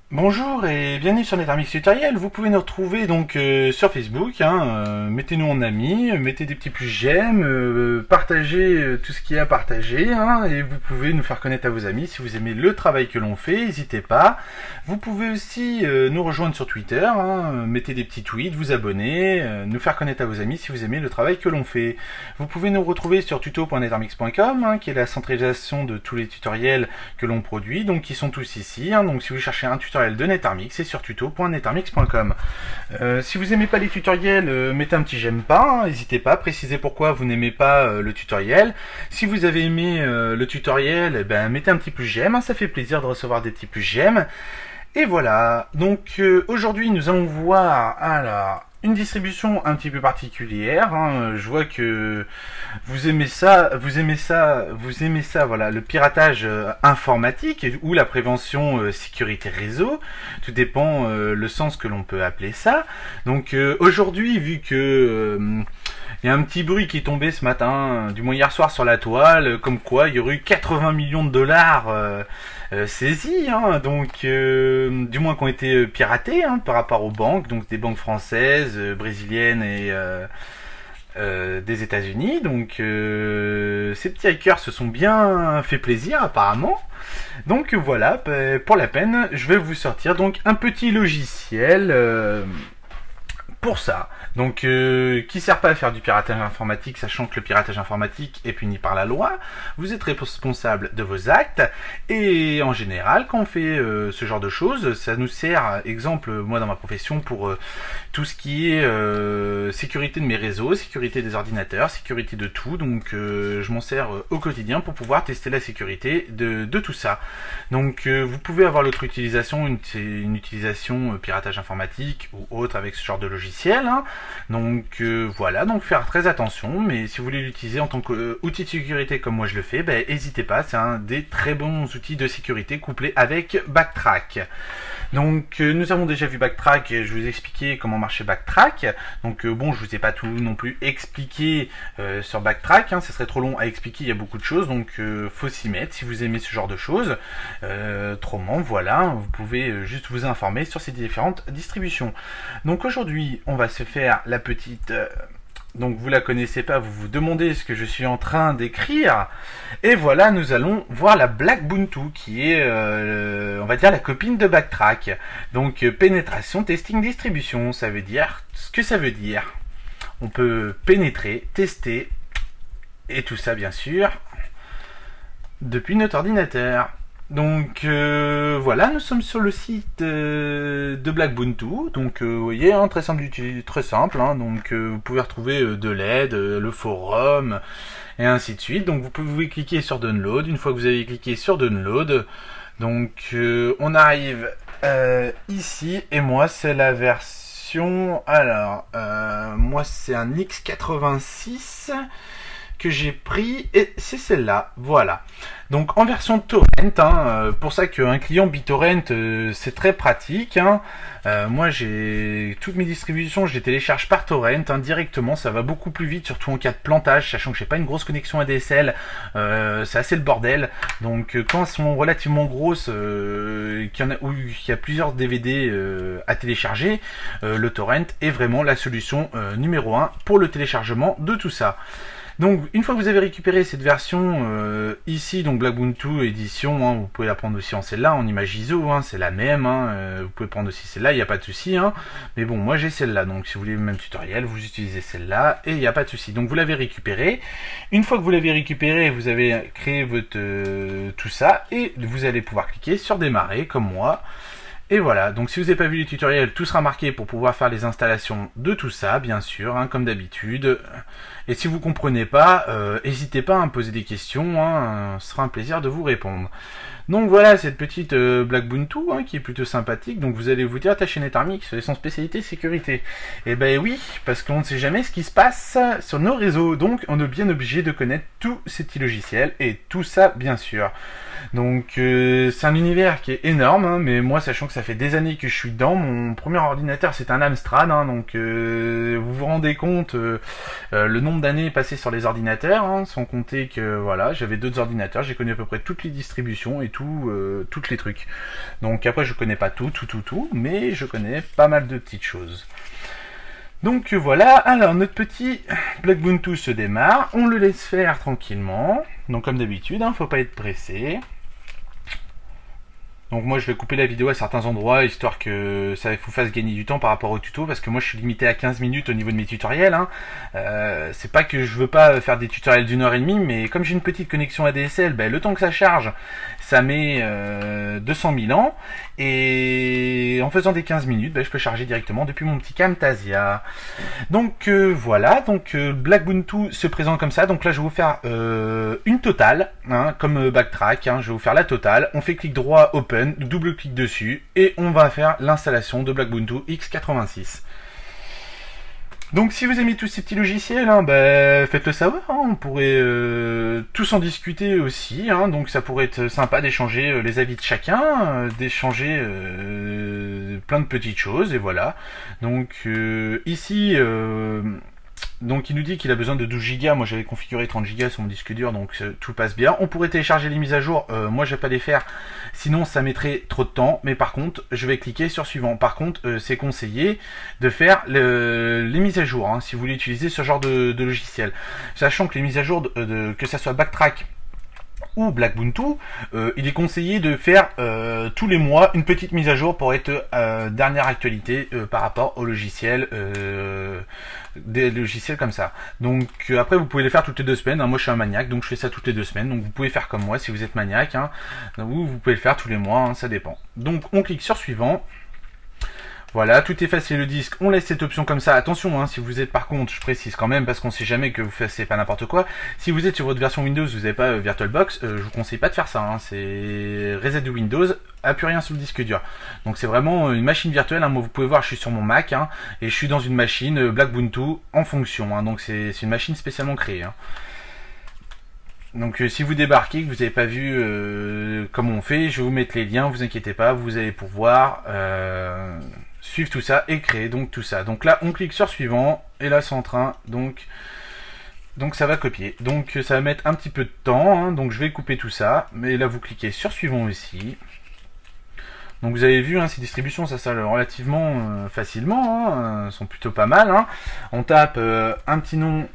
Bonjour et bienvenue sur NetArmix Tutoriel. Vous pouvez nous retrouver donc sur Facebook. Mettez-nous en amis, mettez des petits plus j'aime, partagez tout ce qu'il y a à partager. Et vous pouvez nous faire connaître à vos amis si vous aimez le travail que l'on fait. N'hésitez pas. Vous pouvez aussi nous rejoindre sur Twitter. Mettez des petits tweets, vous abonner, nous faire connaître à vos amis si vous aimez le travail que l'on fait. Vous pouvez nous retrouver sur tuto.netarmix.com, qui est la centralisation de tous les tutoriels que l'on produit, donc qui sont tous ici. Donc si vous cherchez un tutoriel de NetArmix, c'est sur tuto.netarmix.com. Si vous aimez pas les tutoriels, mettez un petit j'aime pas, n'hésitez pas, précisez pourquoi vous n'aimez pas le tutoriel. Si vous avez aimé le tutoriel, mettez un petit plus j'aime, ça fait plaisir de recevoir des petits plus j'aime. Et voilà, donc aujourd'hui nous allons voir une distribution un petit peu particulière. Je vois que vous aimez ça, voilà, le piratage informatique ou la prévention sécurité réseau. Tout dépend le sens que l'on peut appeler ça. Donc aujourd'hui, vu que il y a un petit bruit qui est tombé ce matin, du moins hier soir sur la toile, comme quoi il y aurait eu 80 millions de dollars saisis, donc du moins qui ont été piratés par rapport aux banques, donc des banques françaises, brésiliennes et des États-Unis. Donc ces petits hackers se sont bien fait plaisir apparemment. Donc voilà, pour la peine, je vais vous sortir donc un petit logiciel pour ça. Donc qui sert pas à faire du piratage informatique, sachant que le piratage informatique est puni par la loi. Vous êtes responsable de vos actes, et en général quand on fait ce genre de choses, ça nous sert, exemple moi dans ma profession, pour tout ce qui est sécurité de mes réseaux, sécurité des ordinateurs, sécurité de tout. Donc je m'en sers au quotidien pour pouvoir tester la sécurité de tout ça. Donc vous pouvez avoir l'autre utilisation, une utilisation piratage informatique ou autre avec ce genre de logiciel. Donc voilà, donc faire très attention, mais si vous voulez l'utiliser en tant qu'outil de sécurité comme moi je le fais, n'hésitez pas, c'est un des très bons outils de sécurité couplé avec Backtrack. Donc nous avons déjà vu Backtrack, je vous ai expliqué comment marchait Backtrack. Donc bon, je vous ai pas tout non plus expliqué sur Backtrack, ça serait trop long à expliquer, il y a beaucoup de choses, donc faut s'y mettre si vous aimez ce genre de choses. Autrement, voilà, vous pouvez juste vous informer sur ces différentes distributions. Donc aujourd'hui, on va se faire la petite... donc vous la connaissez pas, vous vous demandez ce que je suis en train d'écrire. Et voilà, nous allons voir la Blackbuntu, qui est, on va dire, la copine de Backtrack. Donc pénétration, testing, distribution, ça veut dire ce que ça veut dire. On peut pénétrer, tester, et tout ça bien sûr, depuis notre ordinateur. Donc voilà, nous sommes sur le site de Blackbuntu. Donc vous voyez, très simple d'utiliser, très simple. Donc vous pouvez retrouver de l'aide, le forum et ainsi de suite. Donc vous pouvez cliquer sur Download. Une fois que vous avez cliqué sur Download, donc on arrive ici, et moi c'est la version. Alors moi c'est un X86 que j'ai pris, et c'est celle-là, voilà. Donc en version torrent, pour ça qu'un client BitTorrent c'est très pratique. Moi j'ai toutes mes distributions, je les télécharge par torrent directement, ça va beaucoup plus vite, surtout en cas de plantage, sachant que j'ai pas une grosse connexion ADSL, c'est assez le bordel. Donc quand elles sont relativement grosses, qu'il y a plusieurs DVD à télécharger, le torrent est vraiment la solution numéro 1 pour le téléchargement de tout ça. Donc une fois que vous avez récupéré cette version ici, donc Blackbuntu édition, vous pouvez la prendre aussi en celle-là, en image ISO, c'est la même, vous pouvez prendre aussi celle-là, il n'y a pas de souci, mais bon, moi j'ai celle-là, donc si vous voulez le même tutoriel, vous utilisez celle-là, et il n'y a pas de souci. Donc vous l'avez récupéré. Une fois que vous l'avez récupéré, vous avez créé votre tout ça, et vous allez pouvoir cliquer sur démarrer, comme moi. Et voilà, donc si vous n'avez pas vu les tutoriels, tout sera marqué pour pouvoir faire les installations de tout ça, bien sûr, comme d'habitude. Et si vous comprenez pas, n'hésitez pas à me poser des questions, ce sera un plaisir de vous répondre. Donc voilà cette petite Blackbuntu qui est plutôt sympathique. Donc vous allez vous dire, ta chaîne NetArmix, c'est son spécialité sécurité. Et ben oui, parce qu'on ne sait jamais ce qui se passe sur nos réseaux, donc on est bien obligé de connaître tous ces petits logiciels et tout ça bien sûr. Donc c'est un univers qui est énorme, mais moi sachant que ça fait des années que je suis dedans, mon premier ordinateur c'est un Amstrad, donc vous vous rendez compte le nombre nombre d'années passées sur les ordinateurs, hein, sans compter que voilà, j'avais d'autres ordinateurs, j'ai connu à peu près toutes les distributions et toutes les trucs. Donc après je connais pas tout, mais je connais pas mal de petites choses. Donc voilà, alors notre petit Blackbuntu se démarre, on le laisse faire tranquillement, donc comme d'habitude, hein, faut pas être pressé. Donc moi je vais couper la vidéo à certains endroits, histoire que ça vous fasse gagner du temps par rapport au tuto, parce que moi je suis limité à 15 minutes au niveau de mes tutoriels. Hein. C'est pas que je veux pas faire des tutoriels d'1h30, mais comme j'ai une petite connexion ADSL, ben, le temps que ça charge, ça met 200 000 ans, et en faisant des 15 minutes, ben, je peux charger directement depuis mon petit Camtasia. Donc voilà, donc Blackbuntu se présente comme ça. Donc là je vais vous faire une totale, hein, comme backtrack, hein, je vais vous faire la totale. On fait clic droit open, double clic dessus et on va faire l'installation de Blackbuntu x86. Donc si vous aimez tous ces petits logiciels, hein, ben, faites-le savoir, hein, on pourrait tous en discuter aussi, hein, donc ça pourrait être sympa d'échanger les avis de chacun, d'échanger plein de petites choses, et voilà. Donc ici, donc il nous dit qu'il a besoin de 12 Go, moi j'avais configuré 30 Go sur mon disque dur, donc tout passe bien. On pourrait télécharger les mises à jour, moi je vais pas les faire, sinon ça mettrait trop de temps, mais par contre je vais cliquer sur suivant. Par contre c'est conseillé de faire les mises à jour, hein, si vous voulez utiliser ce genre de logiciel. Sachant que les mises à jour, que ça soit Backtrack ou Blackbuntu, il est conseillé de faire tous les mois une petite mise à jour pour être dernière actualité par rapport aux logiciels, des logiciels comme ça. Donc après vous pouvez les faire toutes les 2 semaines, hein. Moi je suis un maniaque donc je fais ça toutes les 2 semaines, donc vous pouvez faire comme moi si vous êtes maniaque, hein. Ou vous pouvez le faire tous les mois, hein, ça dépend. Donc on clique sur suivant. Voilà, tout effacer le disque, on laisse cette option comme ça. Attention, hein, si vous êtes par contre, je précise quand même, parce qu'on sait jamais que vous fassiez pas n'importe quoi. Si vous êtes sur votre version Windows, vous n'avez pas VirtualBox, je vous conseille pas de faire ça. Hein, c'est reset de Windows, plus rien sur le disque dur. Donc c'est vraiment une machine virtuelle. Hein, moi vous pouvez voir, je suis sur mon Mac, hein, et je suis dans une machine Blackbuntu en fonction. Hein, donc c'est une machine spécialement créée. Hein. Donc si vous débarquez, que vous n'avez pas vu comment on fait, je vais vous mettre les liens, vous inquiétez pas, vous allez pouvoir suivre tout ça et créer donc tout ça. Donc là on clique sur suivant et là c'est en train, donc ça va copier. Donc ça va mettre un petit peu de temps, hein, donc je vais couper tout ça, mais là vous cliquez sur suivant aussi. Donc vous avez vu, hein, ces distributions, ça s'installe relativement facilement, hein, sont plutôt pas mal. Hein. On tape un petit nom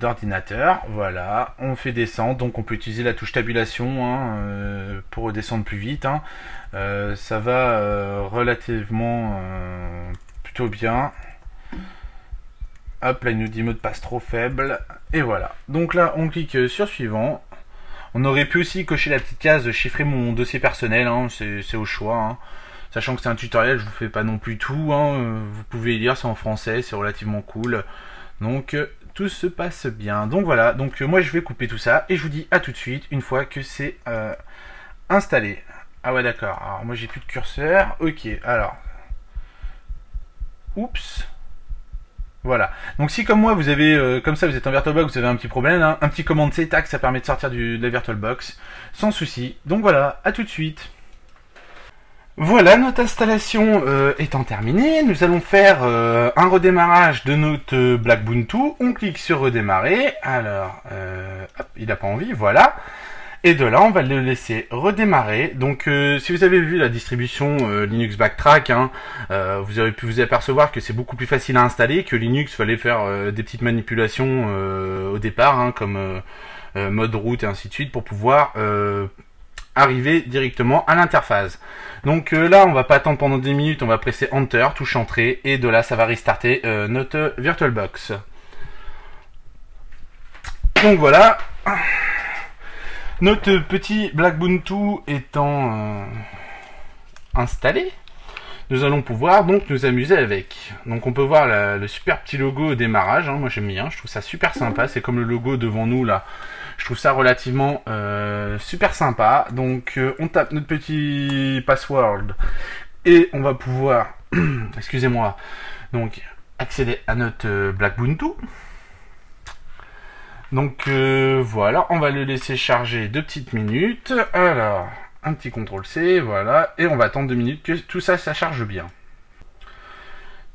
d'ordinateur, voilà, on fait descendre, donc on peut utiliser la touche tabulation, hein, pour descendre plus vite. Hein. Ça va relativement plutôt bien. Hop, là il nous dit mot de passe trop faible, et voilà. Donc là on clique sur suivant. On aurait pu aussi cocher la petite case de chiffrer mon dossier personnel, hein, c'est au choix. Hein. Sachant que c'est un tutoriel, je vous fais pas non plus tout. Hein, vous pouvez lire, c'est en français, c'est relativement cool. Donc tout se passe bien. Donc voilà, donc moi je vais couper tout ça et je vous dis à tout de suite une fois que c'est installé. Ah ouais d'accord, alors moi j'ai plus de curseur. Ok, alors. Oups. Voilà. Donc si comme moi vous avez, comme ça vous êtes en VirtualBox, vous avez un petit problème, hein, un petit commande C, tac, ça permet de sortir de la VirtualBox sans souci. Donc voilà, à tout de suite. Voilà, notre installation étant terminée, nous allons faire un redémarrage de notre Blackbuntu. On clique sur redémarrer. Alors, hop, il n'a pas envie, voilà. Et de là, on va le laisser redémarrer. Donc, si vous avez vu la distribution Linux Backtrack, hein, vous avez pu vous apercevoir que c'est beaucoup plus facile à installer que Linux. Fallait faire des petites manipulations au départ, hein, comme mode route et ainsi de suite, pour pouvoir arriver directement à l'interface. Donc là, on va pas attendre pendant 10 minutes, on va presser Enter, touche Entrée, et de là, ça va restarter notre VirtualBox. Donc voilà. Notre petit Blackbuntu étant installé, nous allons pouvoir donc nous amuser avec. Donc on peut voir le super petit logo au démarrage, hein, moi j'aime bien, je trouve ça super sympa, c'est comme le logo devant nous là, je trouve ça relativement super sympa. Donc on tape notre petit password et on va pouvoir, excusez-moi, donc accéder à notre Blackbuntu. Donc voilà, on va le laisser charger 2 petites minutes. Alors, un petit CTRL C, voilà, et on va attendre 2 minutes que tout ça, ça charge bien.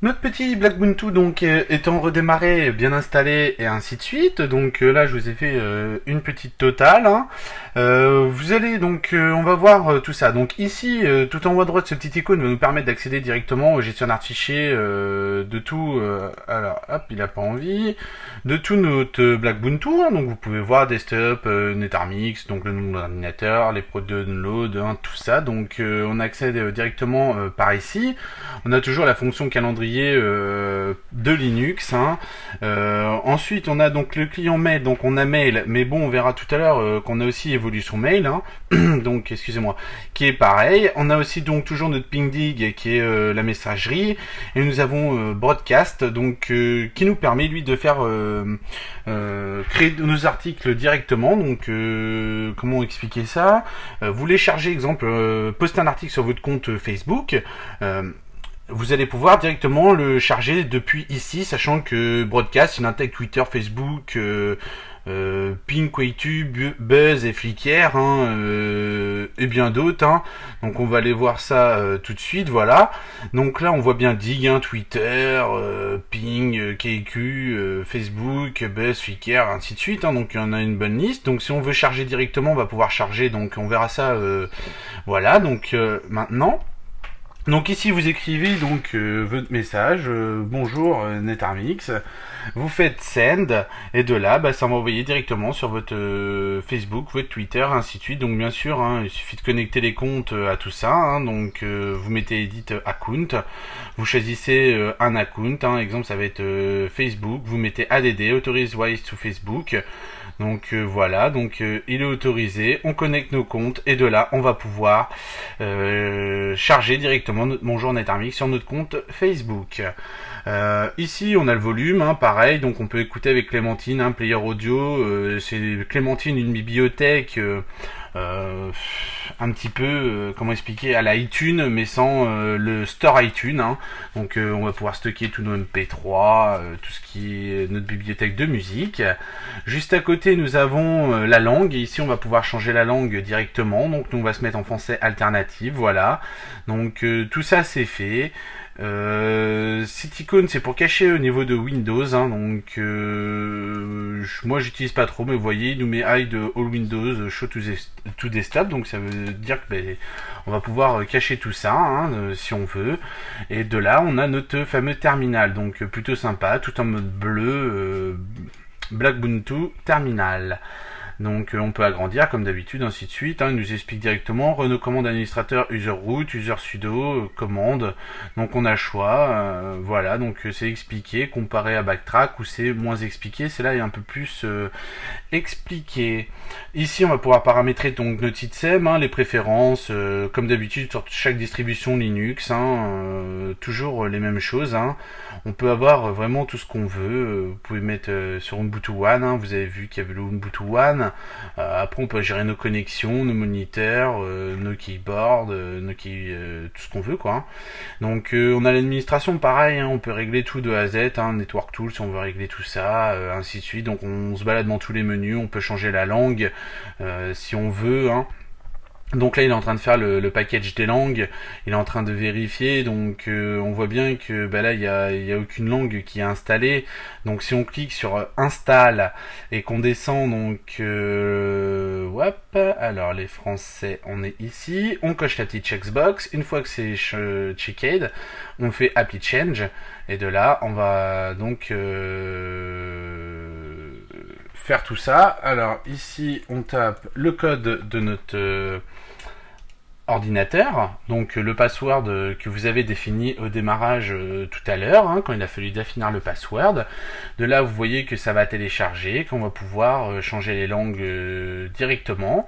Notre petit Black Ubuntu donc étant redémarré, bien installé et ainsi de suite. Donc là je vous ai fait une petite totale. Hein. Vous allez donc on va voir tout ça. Donc ici tout en haut à droite ce petit icône va nous permettre d'accéder directement au gestionnaire de fichiers de tout. Alors hop il a pas envie de tout notre Black Ubuntu. Hein. Donc vous pouvez voir desktop, NetArmix, donc le nom de l'ordinateur, les prods de download, hein, tout ça. Donc on accède directement par ici. On a toujours la fonction calendrier de Linux. Hein. Ensuite, on a donc le client mail. Donc, on a mail, mais bon, on verra tout à l'heure qu'on a aussi Evolution Mail. Hein. Donc, excusez-moi, qui est pareil. On a aussi donc toujours notre PingDig, qui est la messagerie, et nous avons Broadcast, donc qui nous permet lui de faire créer nos articles directement. Donc, comment expliquer ça? Vous les chargez, exemple, poster un article sur votre compte Facebook. Vous allez pouvoir directement le charger depuis ici, sachant que Broadcast, il intègre Twitter, Facebook, Ping, YouTube, Buzz et Flickr, hein, et bien d'autres. Hein. Donc on va aller voir ça tout de suite, voilà. Donc là on voit bien Dig, hein, Twitter, Ping, KQ, Facebook, Buzz, Flickr, ainsi de suite. Hein. Donc on a une bonne liste. Donc si on veut charger directement, on va pouvoir charger. Donc on verra ça, voilà. Donc maintenant. Donc ici vous écrivez donc votre message, bonjour NetArmix, vous faites send et de là ça va envoyer directement sur votre Facebook, votre Twitter, ainsi de suite. Donc bien sûr hein, il suffit de connecter les comptes à tout ça, hein, donc vous mettez edit account, vous choisissez un account, hein, exemple ça va être Facebook, vous mettez ADD, authorize wise to Facebook. Donc voilà, donc il est autorisé, on connecte nos comptes et de là on va pouvoir charger directement notre Bonjour NetArmix sur notre compte Facebook. Ici on a le volume, hein, pareil, donc on peut écouter avec Clémentine, hein, player audio, c'est Clémentine une bibliothèque un petit peu, comment expliquer, à la iTunes, mais sans le store iTunes. Hein. Donc on va pouvoir stocker tous nos MP3, tout ce qui est notre bibliothèque de musique. Juste à côté, nous avons la langue. Et ici, on va pouvoir changer la langue directement. Donc nous, on va se mettre en français alternative, voilà. Donc tout ça, c'est fait. Cette icône c'est pour cacher au niveau de Windows, hein, donc moi j'utilise pas trop, mais vous voyez il nous met hide all Windows show to desktop, donc ça veut dire que on va pouvoir cacher tout ça hein, si on veut. Et de là on a notre fameux terminal, donc plutôt sympa, tout en mode bleu, Black Ubuntu terminal. Donc on peut agrandir comme d'habitude, ainsi de suite. Hein, il nous explique directement Renault commande administrateur user root, user sudo, commande. Donc on a le choix. Voilà, donc c'est expliqué comparé à Backtrack où c'est moins expliqué. C'est là il est un peu plus expliqué. Ici on va pouvoir paramétrer donc notre ITSEM, hein, les préférences, comme d'habitude sur chaque distribution Linux. Hein, toujours les mêmes choses. Hein. On peut avoir vraiment tout ce qu'on veut. Vous pouvez mettre sur Ubuntu One. Hein, vous avez vu qu'il y avait le Ubuntu One. Après on peut gérer nos connexions, nos moniteurs, nos keyboards, tout ce qu'on veut quoi. Donc on a l'administration pareil, hein, on peut régler tout de A à Z, hein, Network Tools si on veut régler tout ça, ainsi de suite. Donc on se balade dans tous les menus, on peut changer la langue si on veut. Hein. Donc là il est en train de faire le package des langues, il est en train de vérifier, donc on voit bien que là il y a aucune langue qui est installée. Donc si on clique sur install et qu'on descend, donc alors les français on est ici, on coche la petite checkbox, une fois que c'est checked, on fait apply change et de là on va donc faire tout ça. Alors ici on tape le code de notre ordinateur, donc le password que vous avez défini au démarrage tout à l'heure, hein, quand il a fallu définir le password. De là vous voyez que ça va télécharger, qu'on va pouvoir changer les langues directement.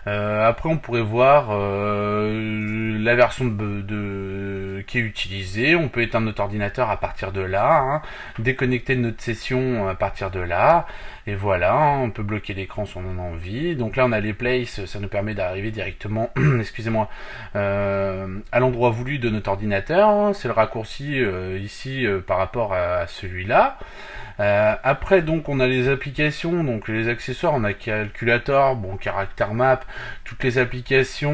Après on pourrait voir la version qui est utilisée, on peut éteindre notre ordinateur à partir de là, hein, déconnecter de notre session à partir de là, et voilà, hein, on peut bloquer l'écran si on en a envie. Donc là on a les places, ça nous permet d'arriver directement, excusez-moi, à l'endroit voulu de notre ordinateur, hein, c'est le raccourci ici par rapport à celui-là. Après donc on a les applications, donc les accessoires, on a Calculator, bon Character Map, toutes les applications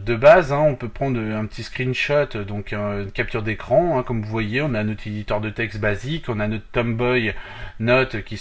de base, hein. On peut prendre un petit screenshot, donc une capture d'écran, hein. Comme vous voyez, on a notre éditeur de texte basique, on a notre Tomboy Note qui